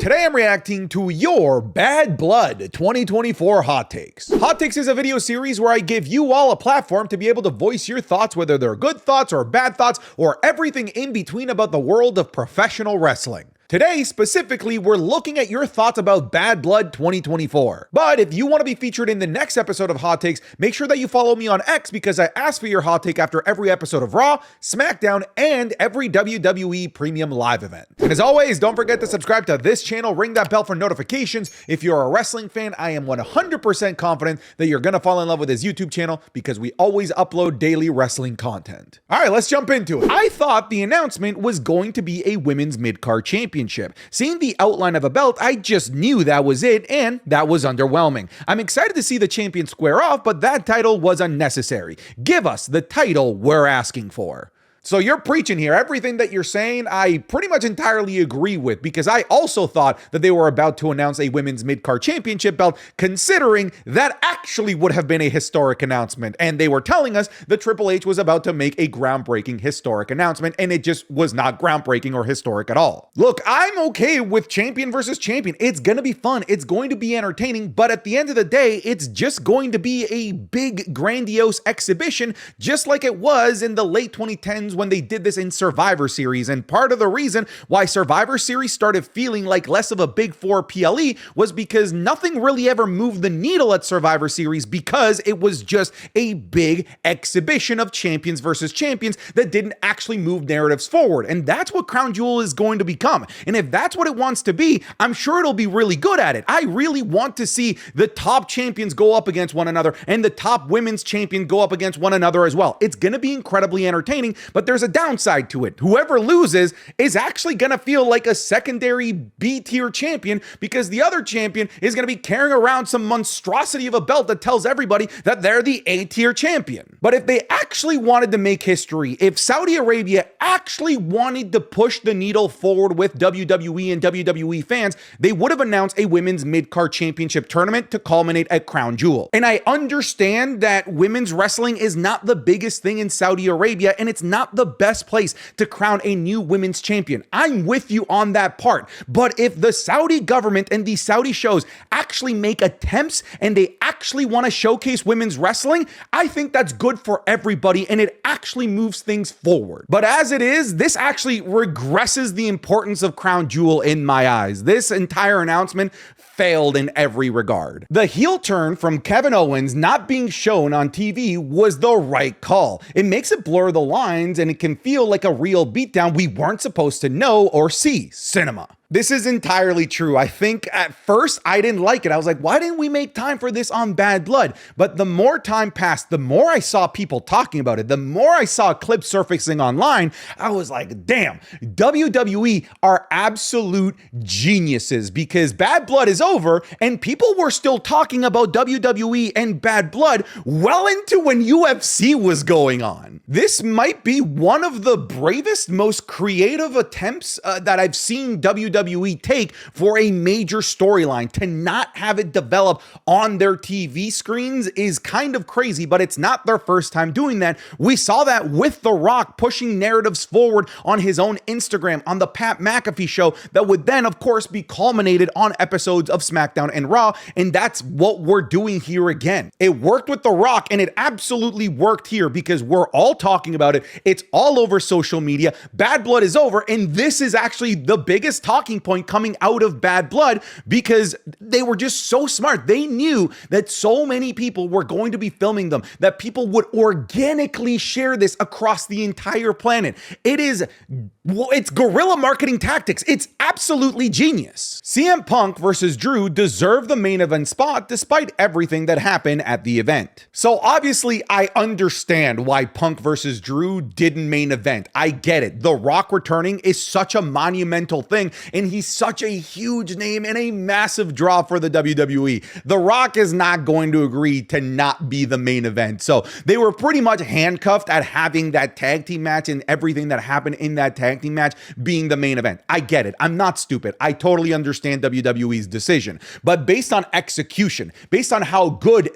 Today I'm reacting to your Bad Blood 2024 Hot Takes. Hot Takes is a video series where I give you all a platform to be able to voice your thoughts, whether they're good thoughts or bad thoughts or everything in between about the world of professional wrestling. Today, specifically, we're looking at your thoughts about Bad Blood 2024. But if you want to be featured in the next episode of Hot Takes, make sure that you follow me on X because I ask for your hot take after every episode of Raw, SmackDown, and every WWE Premium Live event. And as always, don't forget to subscribe to this channel, ring that bell for notifications. If you're a wrestling fan, I am 100% confident that you're going to fall in love with this YouTube channel because we always upload daily wrestling content. All right, let's jump into it. I thought the announcement was going to be a women's mid-card championship. Seeing the outline of a belt, I just knew that was it, and that was underwhelming. I'm excited to see the champion square off, but that title was unnecessary. Give us the title we're asking for. So you're preaching here. Everything that you're saying, I pretty much entirely agree with because I also thought that they were about to announce a women's mid-card championship belt, considering that actually would have been a historic announcement. And they were telling us that Triple H was about to make a groundbreaking historic announcement, and it just was not groundbreaking or historic at all. Look, I'm okay with champion versus champion. It's going to be fun. It's going to be entertaining. But at the end of the day, it's just going to be a big, grandiose exhibition, just like it was in the late 2010s when they did this in Survivor Series. And part of the reason why Survivor Series started feeling like less of a big four PLE was because nothing really ever moved the needle at Survivor Series because it was just a big exhibition of champions versus champions that didn't actually move narratives forward. And that's what Crown Jewel is going to become. And if that's what it wants to be, I'm sure it'll be really good at it. I really want to see the top champions go up against one another and the top women's champion go up against one another as well. It's going to be incredibly entertaining, but there's a downside to it. Whoever loses is actually going to feel like a secondary B-tier champion because the other champion is going to be carrying around some monstrosity of a belt that tells everybody that they're the A-tier champion. But if they actually wanted to make history, if Saudi Arabia actually wanted to push the needle forward with WWE and WWE fans, they would have announced a women's mid-card championship tournament to culminate at Crown Jewel. And I understand that women's wrestling is not the biggest thing in Saudi Arabia, and it's not the best place to crown a new women's champion. I'm with you on that part. But if the Saudi government and the Saudi shows actually make attempts and they actually want to showcase women's wrestling, I think that's good for everybody and it actually moves things forward. But as it is, this actually regresses the importance of Crown Jewel in my eyes. This entire announcement failed in every regard. The heel turn from Kevin Owens not being shown on TV was the right call. It makes it blur the lines and it can feel like a real beatdown we weren't supposed to know or see. Cinema. This is entirely true. I think at first I didn't like it. I was like, why didn't we make time for this on Bad Blood? But the more time passed, the more I saw people talking about it, the more I saw clips surfacing online, I was like, damn, WWE are absolute geniuses because Bad Blood is over and people were still talking about WWE and Bad Blood well into when UFC was going on. This might be one of the bravest, most creative attempts that I've seen WWE take for a major storyline. To not have it develop on their TV screens is kind of crazy, but it's not their first time doing that. We saw that with The Rock pushing narratives forward on his own Instagram on the Pat McAfee show that would then, of course, be culminated on episodes of SmackDown and Raw, and that's what we're doing here again. It worked with The Rock, and it absolutely worked here because we're all talking about it. It's all over social media. Bad Blood is over, and this is actually the biggest talking point coming out of Bad Blood because they were just so smart. They knew that so many people were going to be filming them, that people would organically share this across the entire planet. It's guerrilla marketing tactics. It's absolutely genius. CM Punk versus Drew deserved the main event spot despite everything that happened at the event. So obviously I understand why Punk versus Drew didn't main event. I get it. The Rock returning is such a monumental thing and he's such a huge name and a massive draw for the WWE. The Rock is not going to agree to not be the main event. So they were pretty much handcuffed at having that tag team match and everything that happened in that tag team match being the main event. I get it. I'm not stupid. I totally understand WWE's decision. But based on execution, based on how good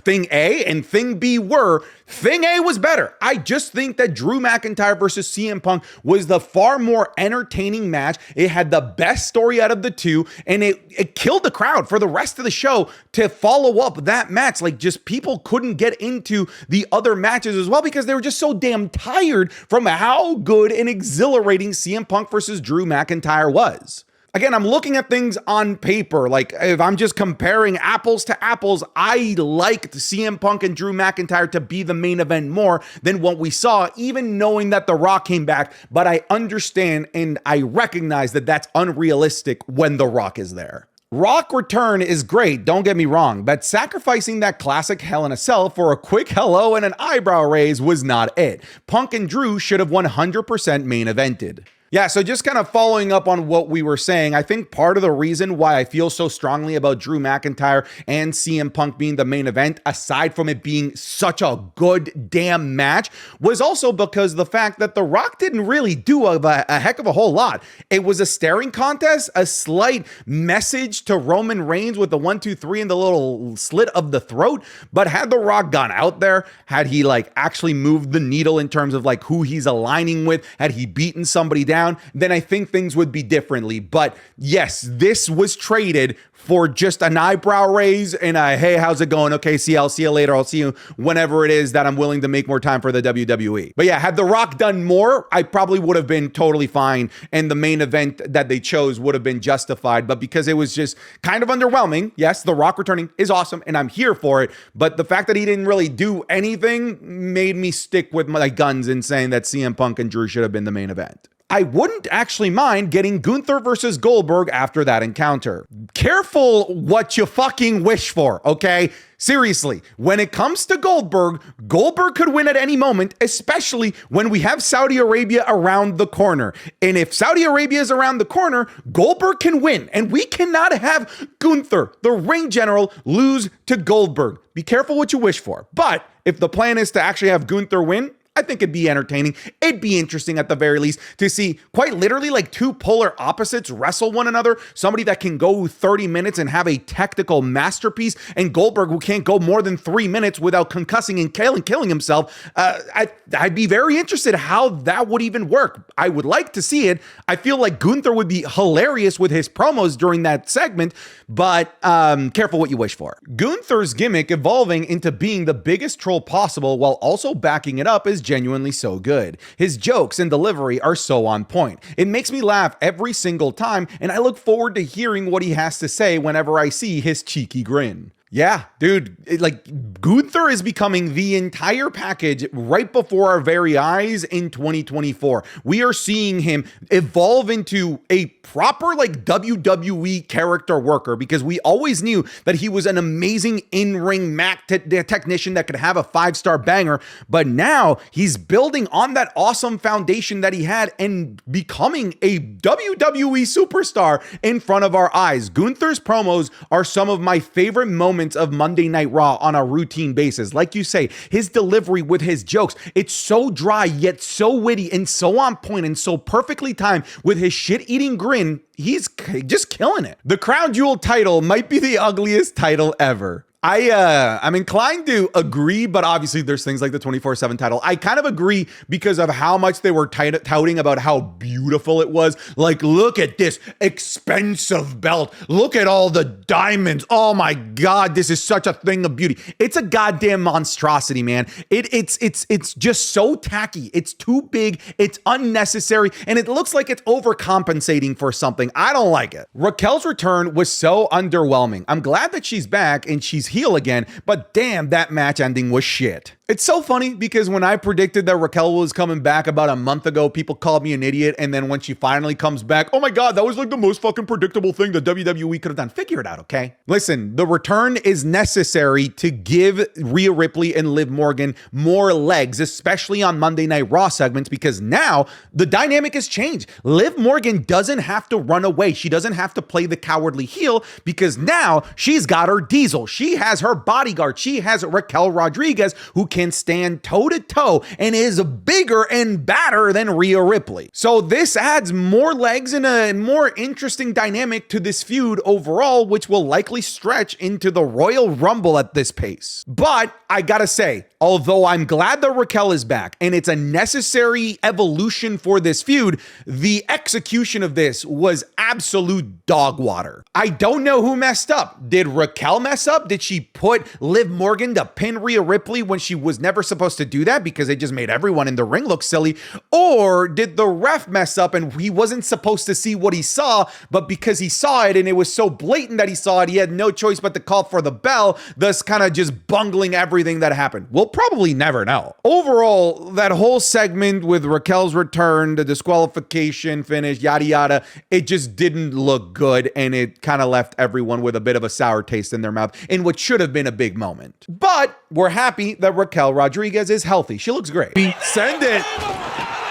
thing A and thing B were, thing A was better. I just think that Drew McIntyre versus CM Punk was the far more entertaining match. It had the best story out of the two, and it killed the crowd for the rest of the show to follow up that match. Like, just people couldn't get into the other matches as well because they were just so damn tired from how good and exhilarating CM Punk versus Drew McIntyre was. Again, I'm looking at things on paper. Like, if I'm just comparing apples to apples, I liked CM Punk and Drew McIntyre to be the main event more than what we saw, even knowing that The Rock came back. But I understand and I recognize that that's unrealistic when The Rock is there. Rock return is great, don't get me wrong, but sacrificing that classic Hell in a Cell for a quick hello and an eyebrow raise was not it. Punk and Drew should have 100% main evented. Yeah, so just kind of following up on what we were saying, I think part of the reason why I feel so strongly about Drew McIntyre and CM Punk being the main event, aside from it being such a good damn match, was also because the fact that The Rock didn't really do a heck of a whole lot. It was a staring contest, a slight message to Roman Reigns with the 1, 2, 3 and the little slit of the throat. But had The Rock gone out there, had he like actually moved the needle in terms of like who he's aligning with, had he beaten somebody down, then I think things would be differently. But yes, this was traded for just an eyebrow raise and a, hey, how's it going? Okay, I'll see you later. I'll see you whenever it is that I'm willing to make more time for the WWE. But yeah, had The Rock done more, I probably would have been totally fine. And the main event that they chose would have been justified. But because it was just kind of underwhelming, yes, The Rock returning is awesome and I'm here for it. But the fact that he didn't really do anything made me stick with my guns in saying that CM Punk and Drew should have been the main event. I wouldn't actually mind getting Gunther versus Goldberg after that encounter. Careful what you fucking wish for, okay? Seriously, when it comes to Goldberg, Goldberg could win at any moment, especially when we have Saudi Arabia around the corner. And if Saudi Arabia is around the corner, Goldberg can win. And we cannot have Gunther, the ring general, lose to Goldberg. Be careful what you wish for. But if the plan is to actually have Gunther win, I think it'd be entertaining. It'd be interesting at the very least to see quite literally like two polar opposites wrestle one another. Somebody that can go 30 minutes and have a technical masterpiece, and Goldberg who can't go more than 3 minutes without concussing and killing himself. I'd be very interested how that would even work. I would like to see it. I feel like Gunther would be hilarious with his promos during that segment, but careful what you wish for. Gunther's gimmick evolving into being the biggest troll possible while also backing it up is genuinely so good. His jokes and delivery are so on point. It makes me laugh every single time, and I look forward to hearing what he has to say whenever I see his cheeky grin. Yeah, dude, like Gunther is becoming the entire package right before our very eyes in 2024. We are seeing him evolve into a proper like WWE character worker, because we always knew that he was an amazing in-ring technician that could have a 5-star banger, but now he's building on that awesome foundation that he had and becoming a WWE superstar in front of our eyes. Gunther's promos are some of my favorite moments of Monday Night Raw on a routine basis. Like you say, his delivery with his jokes, it's so dry yet so witty and so on point and so perfectly timed with his shit-eating grin. He's just killing it. The Crown Jewel title might be the ugliest title ever. I'm inclined to agree, but obviously there's things like the 24/7 title. I kind of agree because of how much they were touting about how beautiful it was. Like, look at this expensive belt. Look at all the diamonds. Oh my God, this is such a thing of beauty. It's a goddamn monstrosity, man. It's just so tacky. It's too big. It's unnecessary. And it looks like it's overcompensating for something. I don't like it. Raquel's return was so underwhelming. I'm glad that she's back and she's heel again, but damn, that match ending was shit. It's so funny because when I predicted that Raquel was coming back about a month ago, people called me an idiot. And then when she finally comes back, oh my God, that was like the most fucking predictable thing the WWE could have done. Figure it out, okay? Listen, the return is necessary to give Rhea Ripley and Liv Morgan more legs, especially on Monday Night Raw segments, because now the dynamic has changed. Liv Morgan doesn't have to run away. She doesn't have to play the cowardly heel because now she's got her Diesel. She has her bodyguard. She has Raquel Rodriguez, who can stand toe-to-toe and is bigger and badder than Rhea Ripley. So this adds more legs and a more interesting dynamic to this feud overall, which will likely stretch into the Royal Rumble at this pace. But I gotta say, although I'm glad that Raquel is back and it's a necessary evolution for this feud, the execution of this was absolute dog water. I don't know who messed up. Did Raquel mess up? Did she put Liv Morgan to pin Rhea Ripley when she was never supposed to do that because it just made everyone in the ring look silly? Or did the ref mess up and he wasn't supposed to see what he saw, but because he saw it and it was so blatant that he saw it, he had no choice but to call for the bell, thus kind of just bungling everything that happened? We'll probably never know. Overall, that whole segment with Raquel's return, the disqualification finish, yada yada, it just didn't look good, and it kind of left everyone with a bit of a sour taste in their mouth in what should have been a big moment. But we're happy that Raquel Rodriguez is healthy. She looks great. Send it.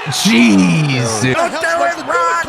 Jeez. Don't do it, Rock!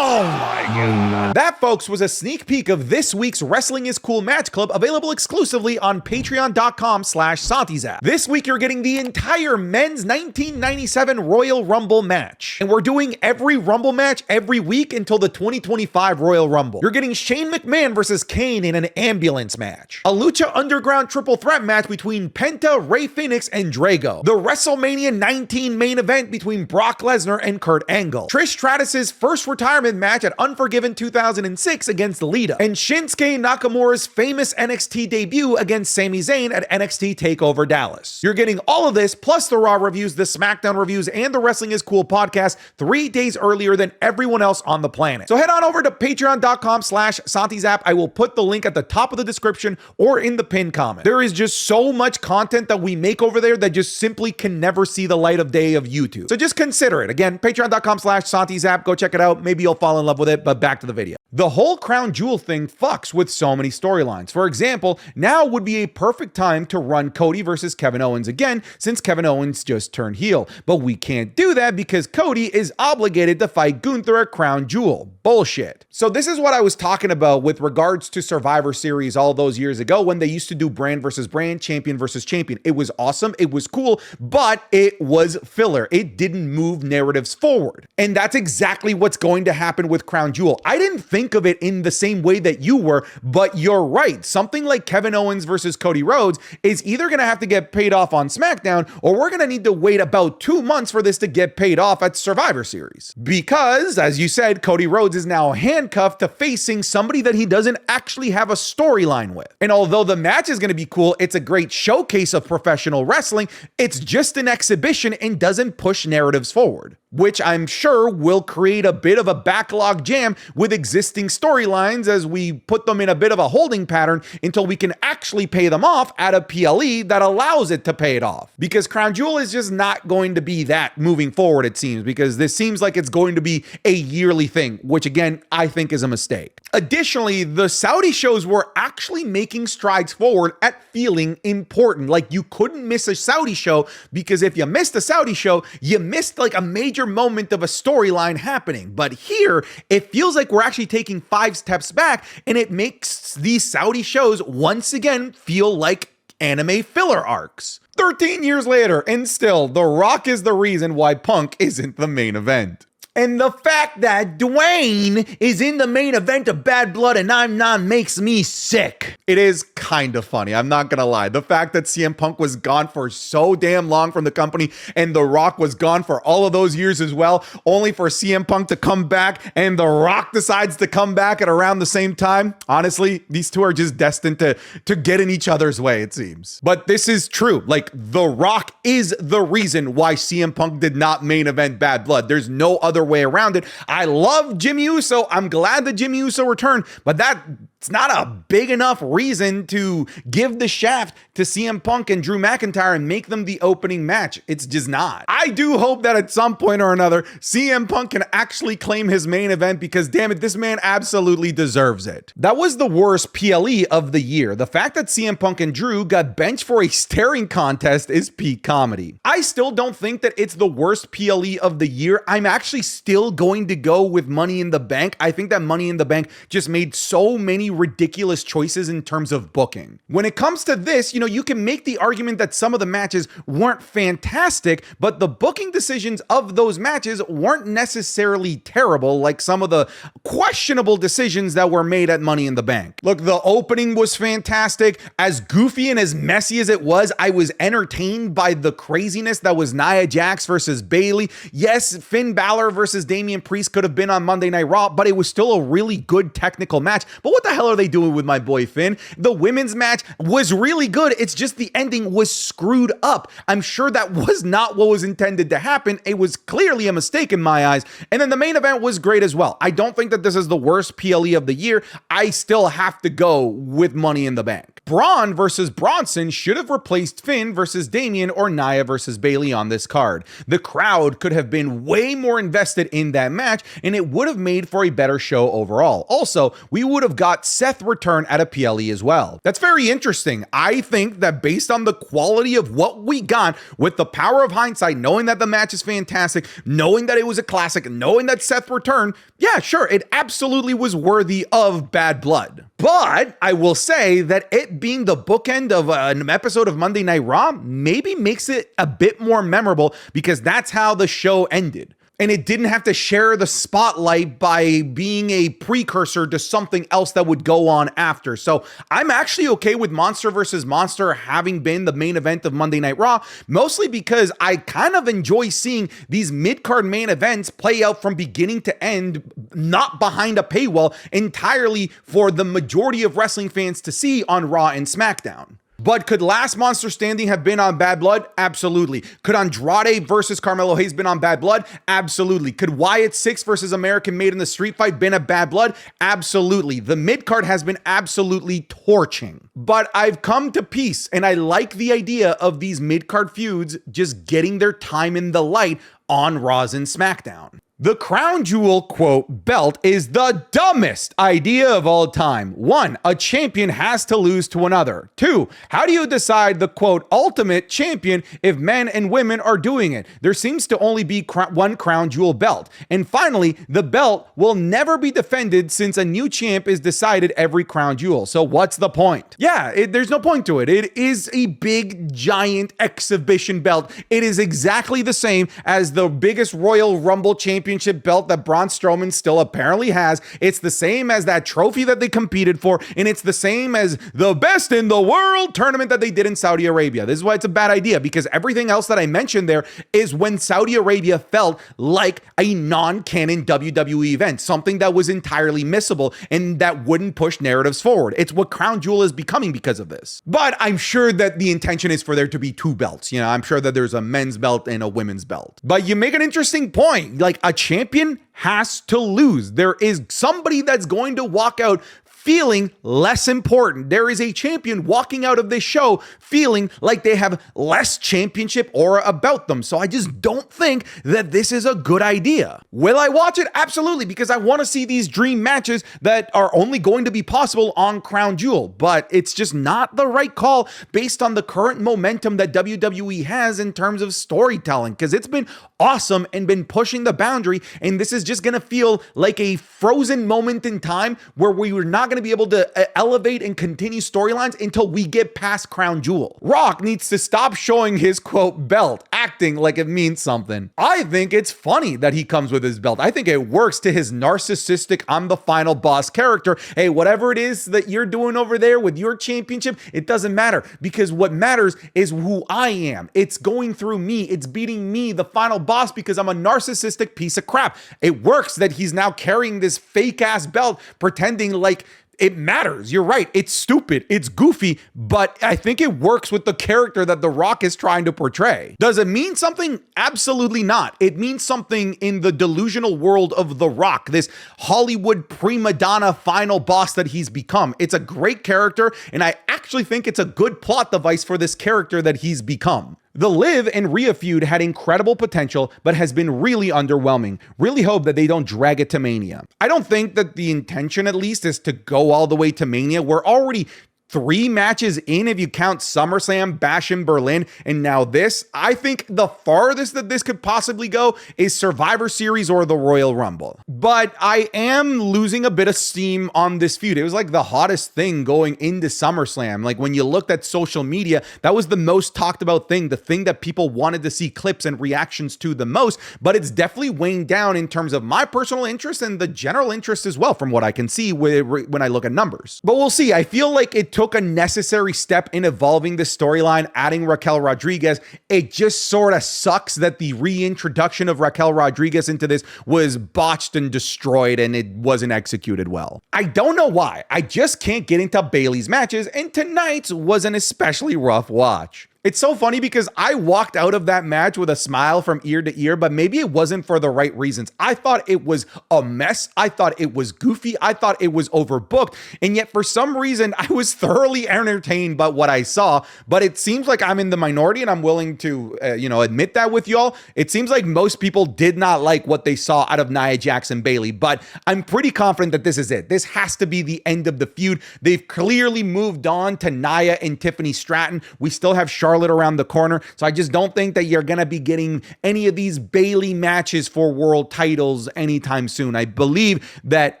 Oh my God. That, folks, was a sneak peek of this week's Wrestling is Cool Match Club, available exclusively on patreon.com/SantiZap. This week, you're getting the entire men's 1997 Royal Rumble match. And we're doing every Rumble match every week until the 2025 Royal Rumble. You're getting Shane McMahon versus Kane in an ambulance match. A Lucha Underground triple threat match between Penta, Rey Fénix, and Drago. The WrestleMania 19 main event between Brock Lesnar and Kurt Angle. Trish Stratus's first retirement match at Unforgiven 2006 against Lita, and Shinsuke Nakamura's famous NXT debut against Sami Zayn at NXT TakeOver Dallas. You're getting all of this, plus the Raw reviews, the SmackDown reviews, and the Wrestling is Cool podcast 3 days earlier than everyone else on the planet. So head on over to patreon.com/SantiZap. I will put the link at the top of the description or in the pinned comment. There is just so much content that we make over there that just simply can never see the light of day of YouTube. So just consider it. Again, patreon.com/SantiZap. Go check it out. Maybe you'll fall in love with it, but back to the video. The whole crown jewel thing fucks with so many storylines. For example, now would be a perfect time to run Cody versus Kevin Owens again, since Kevin Owens just turned heel. But we can't do that because Cody is obligated to fight Gunther at Crown Jewel. Bullshit. So this is what I was talking about with regards to Survivor Series all those years ago when they used to do brand versus brand, champion versus champion. It was awesome, it was cool, but it was filler. It didn't move narratives forward. And that's exactly what's going to happen with Crown Jewel. I didn't think of it in the same way that you were, but you're right. Something like Kevin Owens versus Cody Rhodes is either going to have to get paid off on SmackDown, or we're going to need to wait about 2 months for this to get paid off at Survivor Series. Because, as you said, Cody Rhodes is now handcuffed to facing somebody that he doesn't actually have a storyline with. And although the match is going to be cool, it's a great showcase of professional wrestling, it's just an exhibition and doesn't push narratives forward, which I'm sure will create a bit of a backlog jam with existing storylines as we put them in a bit of a holding pattern until we can actually pay them off at a PLE that allows it to pay it off. Because Crown Jewel is just not going to be that moving forward, it seems, because this seems like it's going to be a yearly thing, which again, I think is a mistake. Additionally, the Saudi shows were actually making strides forward at feeling important. Like, you couldn't miss a Saudi show, because if you missed a Saudi show, you missed like a major moment of a storyline happening. But here, it feels like we're actually taking 5 steps back, and it makes these Saudi shows once again feel like anime filler arcs. 13 years later, and still, The Rock is the reason why Punk isn't the main event. And the fact that Dwayne is in the main event of Bad Blood and I'm not makes me sick. It is kind of funny, I'm not gonna lie. The fact that CM Punk was gone for so damn long from the company and The Rock was gone for all of those years as well, only for CM Punk to come back and The Rock decides to come back at around the same time. Honestly, these two are just destined to get in each other's way, it seems. But this is true. Like, The Rock is the reason why CM Punk did not main event Bad Blood. There's no other way around it. I love Jimmy Uso. I'm glad that Jimmy Uso returned, but that It's not a big enough reason to give the shaft to CM Punk and Drew McIntyre and make them the opening match. It's just not. I do hope that at some point or another, CM Punk can actually claim his main event because, damn it, this man absolutely deserves it. That was the worst PLE of the year. The fact that CM Punk and Drew got benched for a staring contest is peak comedy. I still don't think that it's the worst PLE of the year. I'm actually still going to go with Money in the Bank. I think that Money in the Bank just made so many ridiculous choices in terms of booking. When it comes to this, you can make the argument that some of the matches weren't fantastic, but the booking decisions of those matches weren't necessarily terrible, like some of the questionable decisions that were made at Money in the Bank. Look, the opening was fantastic. As goofy and as messy as it was, I was entertained by the craziness that was Nia Jax versus Bayley. Yes, Finn Balor versus Damian Priest could have been on Monday Night Raw, but it was still a really good technical match. But what the hell are they doing with my boy Finn? The women's match was really good. It's just the ending was screwed up. I'm sure that was not what was intended to happen. It was clearly a mistake in my eyes. And then the main event was great as well. I don't think that this is the worst PLE of the year. I still have to go with Money in the Bank. Braun versus Bronson should have replaced Finn versus Damian or Nia versus Bayley on this card. The crowd could have been way more invested in that match, and it would have made for a better show overall. Also, we would have got Seth return at a PLE as well. That's very interesting. I think that based on the quality of what we got, with the power of hindsight, knowing that the match is fantastic, knowing that it was a classic, knowing that Seth returned, yeah, sure, it absolutely was worthy of Bad Blood. But I will say that it being the bookend of an episode of Monday Night Raw maybe makes it a bit more memorable because that's how the show ended. And it didn't have to share the spotlight by being a precursor to something else that would go on after. So I'm actually okay with Monster vs. Monster having been the main event of Monday Night Raw, mostly because I kind of enjoy seeing these mid-card main events play out from beginning to end, not behind a paywall, entirely for the majority of wrestling fans to see on Raw and SmackDown. But could Last Monster Standing have been on Bad Blood? Absolutely. Could Andrade versus Carmelo Hayes been on Bad Blood? Absolutely. Could Wyatt Six versus American Made in the Street Fight been a Bad Blood? Absolutely. The mid-card has been absolutely torching. But I've come to peace, and I like the idea of these mid-card feuds just getting their time in the light on Raws and SmackDown. The crown jewel, quote, belt is the dumbest idea of all time. 1, a champion has to lose to another. 2, how do you decide the, quote, ultimate champion if men and women are doing it? There seems to only be one crown jewel belt. And finally, the belt will never be defended since a new champ is decided every crown jewel. So what's the point? Yeah, there's no point to it. It is a big, giant exhibition belt. It is exactly the same as the biggest Royal Rumble championship belt that Braun Strowman still apparently has. It's the same as that trophy that they competed for, and it's the same as the best in the world tournament that they did in Saudi Arabia. This is why it's a bad idea, because everything else that I mentioned there is when Saudi Arabia felt like a non-canon WWE event, something that was entirely missable and that wouldn't push narratives forward. It's what Crown Jewel is becoming because of this. But I'm sure that the intention is for there to be 2 belts. I'm sure that there's a men's belt and a women's belt. But you make an interesting point. Like, a champion has to lose. There is somebody that's going to walk out feeling less important. There is a champion walking out of this show feeling like they have less championship aura about them. So I just don't think that this is a good idea. Will I watch it? Absolutely, because I want to see these dream matches that are only going to be possible on Crown Jewel, but it's just not the right call based on the current momentum that WWE has in terms of storytelling, because it's been awesome and been pushing the boundary, and this is just going to feel like a frozen moment in time where we were not going to be able to elevate and continue storylines until we get past Crown Jewel. Rock needs to stop showing his, quote, belt, acting like it means something. I think it's funny that he comes with his belt. I think it works to his narcissistic, I'm the final boss character. Hey, whatever it is that you're doing over there with your championship, it doesn't matter, because what matters is who I am. It's going through me. It's beating me, the final boss, because I'm a narcissistic piece of crap. It works that he's now carrying this fake ass belt, pretending like it matters. You're right. It's stupid. It's goofy, but I think it works with the character that The Rock is trying to portray. Does it mean something? Absolutely not. It means something in the delusional world of The Rock, this Hollywood prima donna final boss that he's become. It's a great character, and I actually think it's a good plot device for this character that he's become. The Liv and Rhea feud had incredible potential, but has been really underwhelming. Really hope that they don't drag it to Mania. I don't think that the intention, at least, is to go all the way to Mania. We're already 3 matches in if you count SummerSlam, Bash in Berlin, and now this. I think the farthest that this could possibly go is Survivor Series or the Royal Rumble. But I am losing a bit of steam on this feud. It was like the hottest thing going into SummerSlam. Like when you looked at social media, that was the most talked about thing, the thing that people wanted to see clips and reactions to the most, but it's definitely weighing down in terms of my personal interest and the general interest as well from what I can see when I look at numbers. But we'll see. I feel like it took a necessary step in evolving the storyline, adding Raquel Rodriguez. It just sort of sucks that the reintroduction of Raquel Rodriguez into this was botched and destroyed and it wasn't executed well. I don't know why. I just can't get into Bayley's matches, and tonight's was an especially rough watch. It's so funny because I walked out of that match with a smile from ear to ear, but maybe it wasn't for the right reasons. I thought it was a mess. I thought it was goofy. I thought it was overbooked. And yet for some reason, I was thoroughly entertained by what I saw, but it seems like I'm in the minority, and I'm willing to, admit that with y'all. It seems like most people did not like what they saw out of Nia Jax and Bayley, but I'm pretty confident that this is it. This has to be the end of the feud. They've clearly moved on to Nia and Tiffany Stratton. We still have Charlotte around the corner. So I just don't think that you're going to be getting any of these Bayley matches for world titles anytime soon. I believe that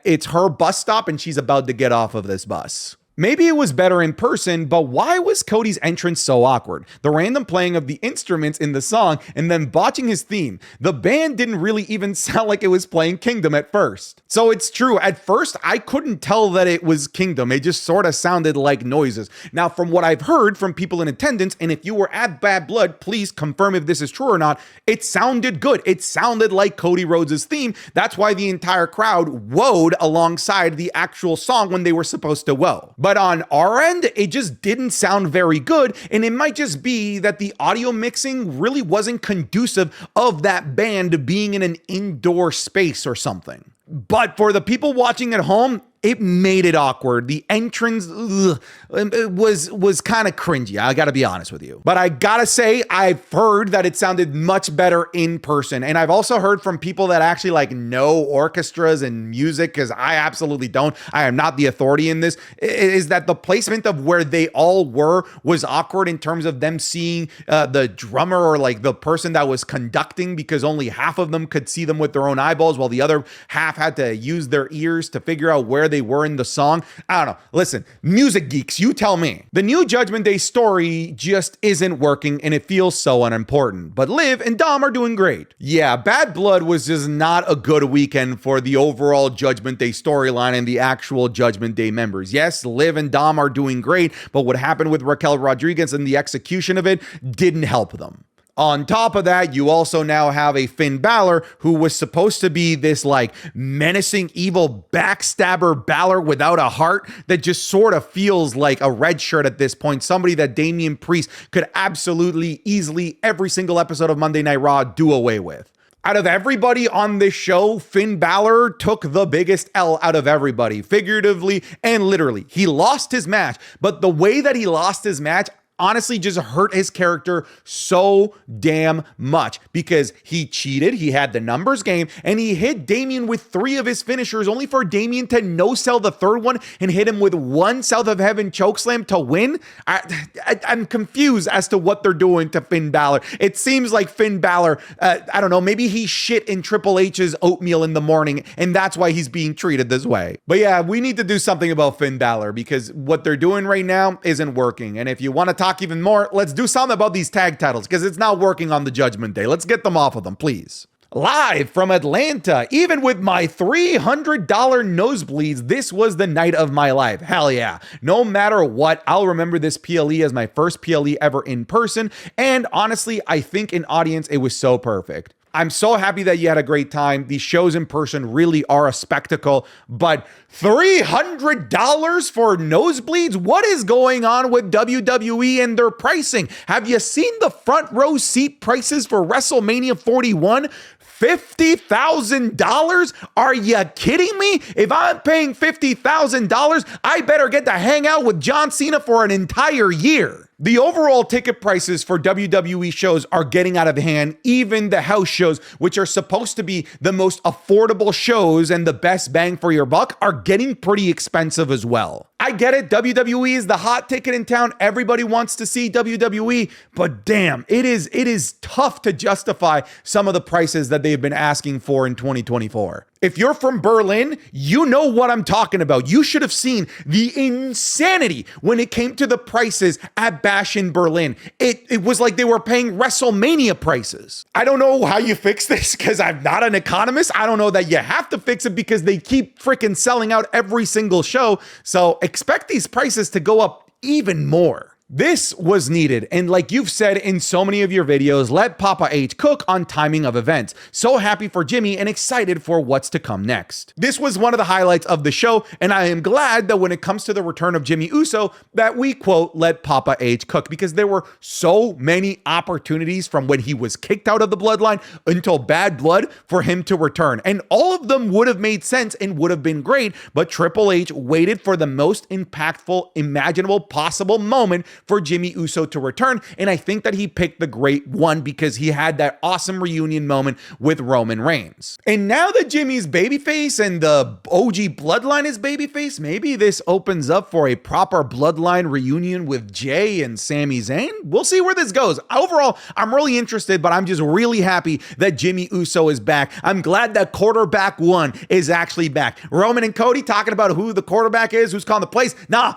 it's her bus stop and she's about to get off of this bus. Maybe it was better in person, but why was Cody's entrance so awkward? The random playing of the instruments in the song and then botching his theme. The band didn't really even sound like it was playing Kingdom at first. So it's true, at first I couldn't tell that it was Kingdom. It just sort of sounded like noises. Now, from what I've heard from people in attendance, and if you were at Bad Blood, please confirm if this is true or not, it sounded good. It sounded like Cody Rhodes' theme. That's why the entire crowd whoaed alongside the actual song when they were supposed to whoa. But on our end, it just didn't sound very good, and it might just be that the audio mixing really wasn't conducive of that band being in an indoor space or something. But for the people watching at home, it made it awkward. The entrance it was kind of cringy. I got to be honest with you. But I got to say, I've heard that it sounded much better in person. And I've also heard from people that actually know orchestras and music, because I absolutely don't. I am not the authority in this, is that the placement of where they all were was awkward in terms of them seeing the drummer or the person that was conducting, because only half of them could see them with their own eyeballs while the other half had to use their ears to figure out where they were in the song. I don't know. Listen, music geeks, you tell me. The new Judgment Day story just isn't working, and it feels so unimportant. But Liv and Dom are doing great. Yeah, Bad Blood was just not a good weekend for the overall Judgment Day storyline and the actual Judgment Day members. Yes, Liv and Dom are doing great, but what happened with Raquel Rodriguez and the execution of it didn't help them. On top of that, you also now have a Finn Balor who was supposed to be this menacing, evil backstabber Balor without a heart that just sort of feels like a red shirt at this point. Somebody that Damian Priest could absolutely, easily, every single episode of Monday Night Raw do away with. Out of everybody on this show, Finn Balor took the biggest L out of everybody, figuratively and literally. He lost his match, but the way that he lost his match honestly just hurt his character so damn much, because he cheated, he had the numbers game, and he hit Damian with 3 of his finishers, only for Damian to no-sell the third one and hit him with 1 South of Heaven chokeslam to win. I'm confused as to what they're doing to Finn Balor. It seems like Finn Balor, I don't know, maybe he shit in Triple H's oatmeal in the morning, and that's why he's being treated this way. But yeah, we need to do something about Finn Balor, because what they're doing right now isn't working. And if you want to talk even more, let's do something about these tag titles, because it's not working on the Judgment Day. Let's get them off of them, please. Live from Atlanta, even with my $300 nosebleeds, this was the night of my life. Hell yeah. No matter what, I'll remember this PLE as my first PLE ever in person. And honestly, I think in audience, it was so perfect. I'm so happy that you had a great time. These shows in person really are a spectacle, but $300 for nosebleeds? What is going on with WWE and their pricing? Have you seen the front row seat prices for WrestleMania 41? $50,000? Are you kidding me? If I'm paying $50,000, I better get to hang out with John Cena for an entire year. The overall ticket prices for WWE shows are getting out of hand, even the house shows, which are supposed to be the most affordable shows and the best bang for your buck, are getting pretty expensive as well. I get it, WWE is the hot ticket in town. Everybody wants to see WWE, but damn, it is tough to justify some of the prices that they've been asking for in 2024. If you're from Berlin, you know what I'm talking about. You should have seen the insanity when it came to the prices at Bash in Berlin. It was like they were paying WrestleMania prices. I don't know how you fix this because I'm not an economist. I don't know that you have to fix it because they keep freaking selling out every single show. So expect these prices to go up even more. This was needed, and like you've said in so many of your videos, let Papa H cook on timing of events. So happy for Jimmy and excited for what's to come next. This was one of the highlights of the show, and I am glad that when it comes to the return of Jimmy Uso, that we quote, let Papa H cook, because there were so many opportunities from when he was kicked out of the bloodline until Bad Blood for him to return. And all of them would have made sense and would have been great, but Triple H waited for the most impactful, imaginable, possible moment for Jimmy Uso to return. And I think that he picked the great one because he had that awesome reunion moment with Roman Reigns. And now that Jimmy's babyface and the OG bloodline is babyface, maybe this opens up for a proper bloodline reunion with Jay and Sami Zayn. We'll see where this goes. Overall, I'm really interested, but I'm just really happy that Jimmy Uso is back. I'm glad that quarterback one is actually back. Roman and Cody talking about who the quarterback is, who's calling the plays. Nah.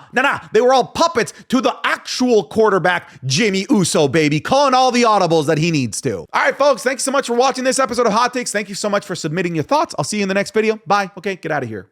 They were all puppets to the actual quarterback, Jimmy Uso, baby, calling all the audibles that he needs to. All right, folks, thanks so much for watching this episode of Hot Takes. Thank you so much for submitting your thoughts. I'll see you in the next video. Bye. Okay, get out of here.